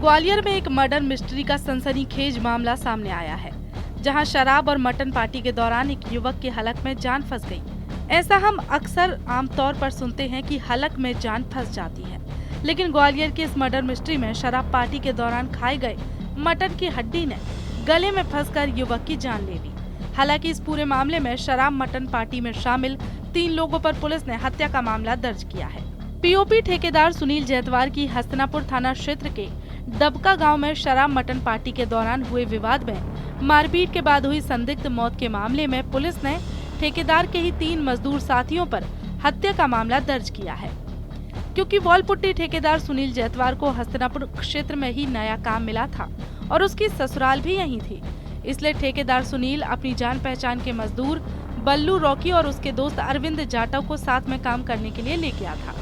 ग्वालियर में एक murder mystery का सनसनीखेज मामला सामने आया है, जहां शराब और मटन पार्टी के दौरान एक युवक के हलक में जान फंस गई। ऐसा हम अक्सर आमतौर पर सुनते हैं कि हलक में जान फंस जाती है, लेकिन ग्वालियर की इस मर्डर मिस्ट्री में शराब पार्टी के दौरान खाए गए मटन की हड्डी ने गले में फंसकर युवक की जान ले ली। हालांकि इस पूरे मामले में शराब मटन पार्टी में शामिल 3 लोगों पर पुलिस ने हत्या का मामला दर्ज किया है। पीओपी ठेकेदार सुनील जैतवार की हस्तिनापुर थाना क्षेत्र के दबका गांव में शराब मटन पार्टी के दौरान हुए विवाद में मारपीट के बाद हुई संदिग्ध मौत के मामले में पुलिस ने ठेकेदार के ही 3 मजदूर साथियों पर हत्या का मामला दर्ज किया है। क्योंकि वॉलपुट्टी ठेकेदार सुनील जैतवार को हस्तिनापुर क्षेत्र में ही नया काम मिला था और उसकी ससुराल भी यहीं थी, इसलिए ठेकेदार सुनील अपनी जान पहचान के मजदूर बल्लू रॉकी और उसके दोस्त अरविंद जाटव को साथ में काम करने के लिए ले गया था।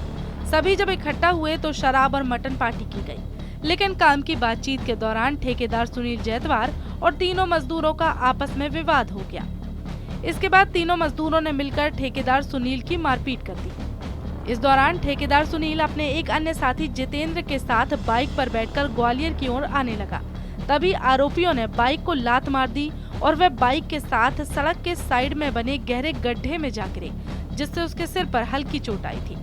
सभी जब इकट्ठा हुए तो शराब और मटन पार्टी की गई, लेकिन काम की बातचीत के दौरान ठेकेदार सुनील जैतवार और तीनों मजदूरों का आपस में विवाद हो गया। इसके बाद तीनों मजदूरों ने मिलकर ठेकेदार सुनील की मारपीट कर दी। इस दौरान ठेकेदार सुनील अपने एक अन्य साथी जितेंद्र के साथ बाइक पर बैठकर ग्वालियर की ओर आने लगा। तभी आरोपियों ने बाइक को लात मार दी और वह बाइक के साथ सड़क के साइड में बने गहरे गड्ढे में जा गिरे, जिससे उसके सिर पर हल्की चोट आई थी।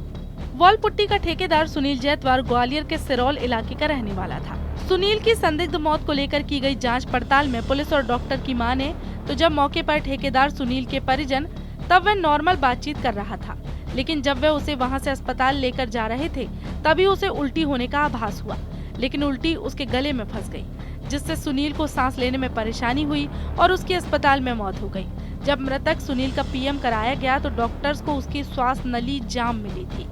वॉलपुट्टी का ठेकेदार सुनील जैतवार ग्वालियर के सिरौल इलाके का रहने वाला था। सुनील की संदिग्ध मौत को लेकर की गई जांच पड़ताल में पुलिस और डॉक्टर की माने तो जब मौके पर ठेकेदार सुनील के परिजन, तब वह नॉर्मल बातचीत कर रहा था, लेकिन जब वे उसे वहां से अस्पताल लेकर जा रहे थे तभी उसे उल्टी होने का आभास हुआ, लेकिन उल्टी उसके गले में फंस गई, जिससे सुनील को सांस लेने में परेशानी हुई और उसकी अस्पताल में मौत हो गई। जब मृतक सुनील का पीएम कराया गया तो डॉक्टर्स को उसकी श्वास नली जाम मिली थी।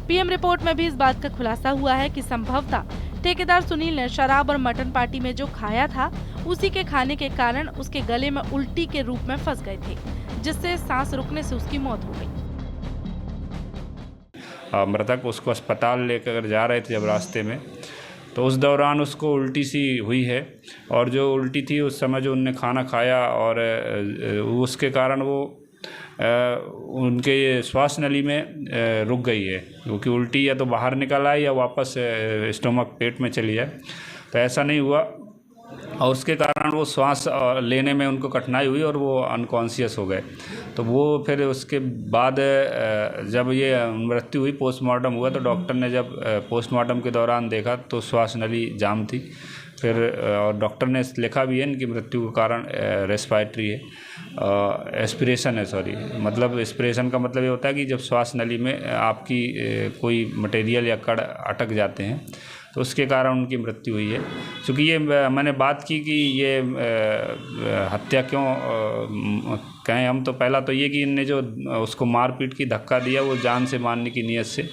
पीएम रिपोर्ट में भी इस बात का खुलासा हुआ है कि संभवतः ठेकेदार सुनील ने शराब और मटन पार्टी में जो खाया था उसी के खाने के कारण उसके गले में उल्टी के रूप में फंस गए थे, जिससे सांस रुकने से उसकी मौत हो गई। मृतक उसको अस्पताल लेकर जा रहे थे जब रास्ते में, तो उस दौरान उसको उल्टी सी हुई है और जो उल्टी थी उस समय जो उनने खाना खाया और उसके कारण वो उनके श्वास नली में रुक गई है, क्योंकि उल्टी या तो बाहर निकल आई या वापस स्टोमक पेट में चली जाए, तो ऐसा नहीं हुआ और उसके कारण वो श्वास लेने में उनको कठिनाई हुई और वो अनकॉन्शियस हो गए। तो वो फिर उसके बाद जब ये मृत्यु हुई, पोस्टमार्टम हुआ, तो डॉक्टर ने जब पोस्टमार्टम के दौरान देखा तो श्वास नली जाम थी। फिर और डॉक्टर ने लिखा भी है इनकी मृत्यु का कारण रेस्पिरेटरी है, एस्पिरेशन है, सॉरी, मतलब एस्पिरेशन का मतलब ये होता है कि जब श्वास नली में आपकी कोई मटेरियल या कण अटक जाते हैं तो उसके कारण उनकी मृत्यु हुई है। क्योंकि ये मैंने बात की कि ये हत्या क्यों कहें हम, तो पहला तो ये कि इनने जो उसको मारपीट की धक्का दिया वो जान से मारने की नीयत से,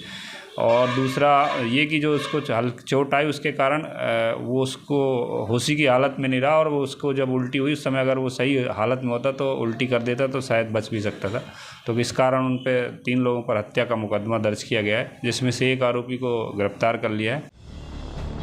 और दूसरा ये कि जो उसको चोट आई उसके कारण वो उसको होशी की हालत में नहीं रहा और वो उसको जब उल्टी हुई उस समय अगर वो सही हालत में होता तो उल्टी कर देता तो शायद बच भी सकता था। तो इस कारण उन पे 3 लोगों पर हत्या का मुकदमा दर्ज किया गया है, जिसमें से एक आरोपी को गिरफ्तार कर लिया है।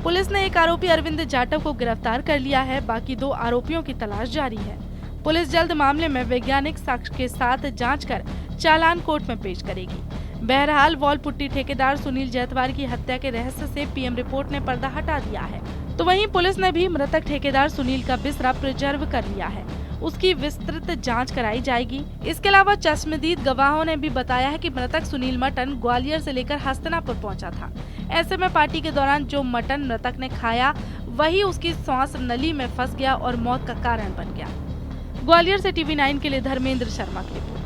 पुलिस ने एक आरोपी अरविंद जाटव को गिरफ्तार कर लिया है, बाकी 2 आरोपियों की तलाश जारी है। पुलिस जल्द मामले में वैज्ञानिक साक्ष्य के साथ जांच कर चालान कोर्ट में पेश करेगी। बहरहाल वॉलपुट्टी ठेकेदार सुनील जैतवार की हत्या के रहस्य से पीएम रिपोर्ट ने पर्दा हटा दिया है, तो वहीं पुलिस ने भी मृतक ठेकेदार सुनील का बिस्तर प्रिजर्व कर लिया है। उसकी विस्तृत जांच कराई जाएगी। इसके अलावा चश्मदीद गवाहों ने भी बताया है कि मृतक सुनील मटन ग्वालियर से लेकर हस्तिनापुर पहुंचा था। ऐसे में पार्टी के दौरान जो मटन मृतक ने खाया वही उसकी श्वास नली में फंस गया और मौत का कारण बन गया। ग्वालियर से TV9 के लिए धर्मेंद्र शर्मा की रिपोर्ट।